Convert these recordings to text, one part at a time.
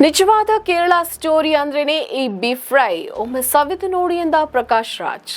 ನಿಜವಾದ ಕೇರಳ ಸ್ಟೋರಿ ಅಂದ್ರೇನೆ ಈ ಬೀಫ್ ಫ್ರೈ. ಒಮ್ಮೆ ಸವಿದು ನೋಡಿ ಎಂದ Prakash Raj.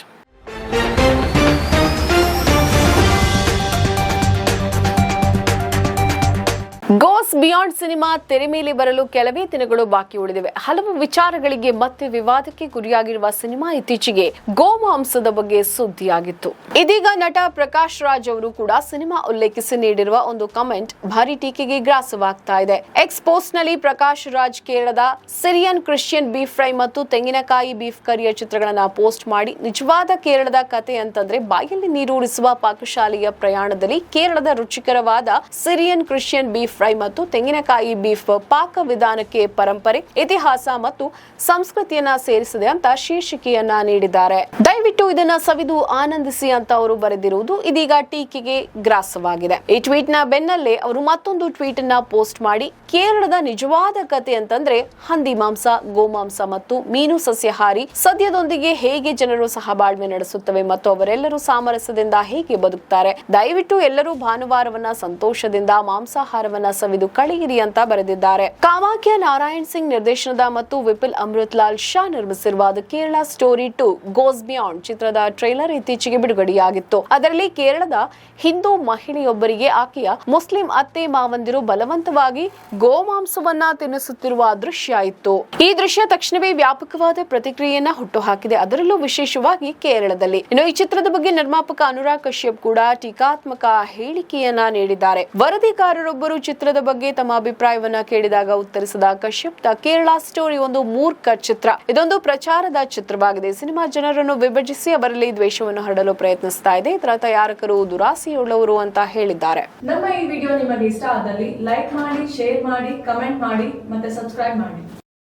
Goes beyond cinema ತೆರೆ ಮೇಲೆ ಬರಲು ಕೆಲವೇ ದಿನಗಳು ಬಾಕಿ ಉಳಿದಿವೆ. ಹಲವು ವಿಚಾರಗಳಿಗೆ ಮತ್ತೆ ವಿವಾದಕ್ಕೆ ಗುರಿಯಾಗಿರುವ ಸಿನಿಮಾ ಇತ್ತೀಚೆಗೆ ಗೋಮಾಂಸದ ಬಗ್ಗೆ ಸುದ್ದಿಯಾಗಿತ್ತು. ಇದೀಗ ನಟ ಪ್ರಕಾಶ್ ರಾಜ್ ಅವರು ಕೂಡ ಸಿನಿಮಾ ಉಲ್ಲೇಖಿಸಿ ನೀಡಿರುವ ಒಂದು ಕಮೆಂಟ್ ಭಾರಿ ಟೀಕೆಗೆ ಗ್ರಾಸವಾಗ್ತಾ ಇದೆ. ಎಕ್ಸ್ ಪೋಸ್ಟ್ ನಲ್ಲಿ ಪ್ರಕಾಶ್ ರಾಜ್ ಕೇರಳದ ಸಿರಿಯನ್ ಕ್ರಿಶ್ಚಿಯನ್ ಬೀಫ್ ಫ್ರೈ ಮತ್ತು ತೆಂಗಿನಕಾಯಿ ಬೀಫ್ ಕರಿಯ ಚಿತ್ರಗಳನ್ನ ಪೋಸ್ಟ್ ಮಾಡಿ, ನಿಜವಾದ ಕೇರಳದ ಕತೆ ಅಂತಂದ್ರೆ ಬಾಯಲ್ಲಿ ನೀರೂರಿಸುವ ಪಾಕಶಾಲೆಯ ಪ್ರಯಾಣದಲ್ಲಿ ಕೇರಳದ ರುಚಿಕರವಾದ ಸಿರಿಯನ್ ಕ್ರಿಶ್ಚಿಯನ್ ಬೀಫ್ ಫ್ರೈ ಮತ್ತು ತೆಂಗಿನಕಾಯಿ ಬೀಫ್ ಪಾಕ ವಿಧಾನಕ್ಕೆ ಪರಂಪರೆ, ಇತಿಹಾಸ ಮತ್ತು ಸಂಸ್ಕೃತಿಯನ್ನ ಸೇರಿಸಿದೆ ಅಂತ ಶೀರ್ಷಿಕೆಯನ್ನ ನೀಡಿದ್ದಾರೆ. ದಯವಿಟ್ಟು ಇದನ್ನ ಸವಿದು ಆನಂದಿಸಿ ಅಂತ ಅವರು ಬರೆದಿರುವುದು ಇದೀಗ ಟೀಕೆಗೆ ಗ್ರಾಸವಾಗಿದೆ. ಈ ಟ್ವೀಟ್ ನ ಬೆನ್ನಲ್ಲೇ ಅವರು ಮತ್ತೊಂದು ಟ್ವೀಟ್ ಅನ್ನ ಪೋಸ್ಟ್ ಮಾಡಿ, ಕೇರಳದ ನಿಜವಾದ ಕತೆ ಅಂತಂದ್ರೆ ಹಂದಿ ಮಾಂಸ, ಗೋಮಾಂಸ ಮತ್ತು ಮೀನು ಸಸ್ಯಾಹಾರಿ ಸದ್ಯದೊಂದಿಗೆ ಹೇಗೆ ಜನರು ಸಹಬಾಳ್ವೆ ನಡೆಸುತ್ತವೆ ಮತ್ತು ಅವರೆಲ್ಲರೂ ಸಾಮರಸ್ಯದಿಂದ ಹೇಗೆ ಬದುಕ್ತಾರೆ. ದಯವಿಟ್ಟು ಎಲ್ಲರೂ ಭಾನುವಾರವನ್ನ ಸಂತೋಷದಿಂದ ಮಾಂಸಾಹಾರವನ್ನ ಸವಿದು ಕಳೆಯಿರಿ ಅಂತ ಬರೆದಿದ್ದಾರೆ. ಕಾಮಾಖ್ಯ ನಾರಾಯಣ್ ಸಿಂಗ್ ನಿರ್ದೇಶನದ ಮತ್ತು ವಿಪಿಲ್ ಅಮೃತ್ಲಾಲ್ ಶಾ ನಿರ್ಮಿಸಿರುವ the Kerala story 2 goes beyond ಚಿತ್ರದ ಟ್ರೈಲರ್ ಇತ್ತೀಚೆಗೆ ಬಿಡುಗಡೆಯಾಗಿತ್ತು. ಅದರಲ್ಲಿ ಕೇರಳದ ಹಿಂದೂ ಮಹಿಳೆಯೊಬ್ಬರಿಗೆ ಆಕೆಯ ಮುಸ್ಲಿಂ ಅತ್ತೆ ಮಾವಂದಿರು ಬಲವಂತವಾಗಿ ಗೋಮಾಂಸವನ್ನ ತಿನ್ನಿಸುತ್ತಿರುವ ದೃಶ್ಯ ಇತ್ತು. ಈ ದೃಶ್ಯ ತಕ್ಷಣವೇ ವ್ಯಾಪಕವಾದ ಪ್ರತಿಕ್ರಿಯೆಯನ್ನ ಹುಟ್ಟುಹಾಕಿದೆ, ಅದರಲ್ಲೂ ವಿಶೇಷವಾಗಿ ಕೇರಳದಲ್ಲಿ. ಇನ್ನು ಈ ಚಿತ್ರದ ಬಗ್ಗೆ ನಿರ್ಮಾಪಕ ಅನುರಾಗ್ ಕಶ್ಯಪ್ ಕೂಡ ಟೀಕಾತ್ಮಕ ಹೇಳಿಕೆಯನ್ನ ನೀಡಿದ್ದಾರೆ. ವರದಿಗಾರರೊಬ್ಬರು ಚಿತ್ರದ ಬಗ್ಗೆ ತಮ್ಮ ಅಭಿಪ್ರಾಯವನ್ನ ಕೇಳಿದಾಗ ಉತ್ತರಿಸಿದ ಕಶ್ಯಪ್, ದ ಕೇರಳ ಸ್ಟೋರಿ ಒಂದು ಮೂರ್ಖ ಚಿತ್ರ. ಇದೊಂದು ಪ್ರಚಾರದ ಚಿತ್ರವಾಗಿದೆ. ಸಿನಿಮಾ ಜನರನ್ನು ವಿಭಜಿಸಿ ಅವರಲ್ಲಿ ದ್ವೇಷವನ್ನು ಹರಡಲು ಪ್ರಯತ್ನಿಸ್ತಾ ಇದೆ. ಇದರ ತಯಾರಕರು ದುರಾಸೆಯುಳ್ಳವರು ಅಂತ ಹೇಳಿದ್ದಾರೆ. ನಮ್ಮ ಈ ವಿಡಿಯೋ ನಿಮಗೆ ಇಷ್ಟ ಆದಲ್ಲಿ ಲೈಕ್ ಮಾಡಿ, ಶೇರ್ ಮಾಡಿ, ಕಮೆಂಟ್ ಮಾಡಿ ಮತ್ತೆ ಸಬ್ಸ್ಕ್ರೈಬ್ ಮಾಡಿ.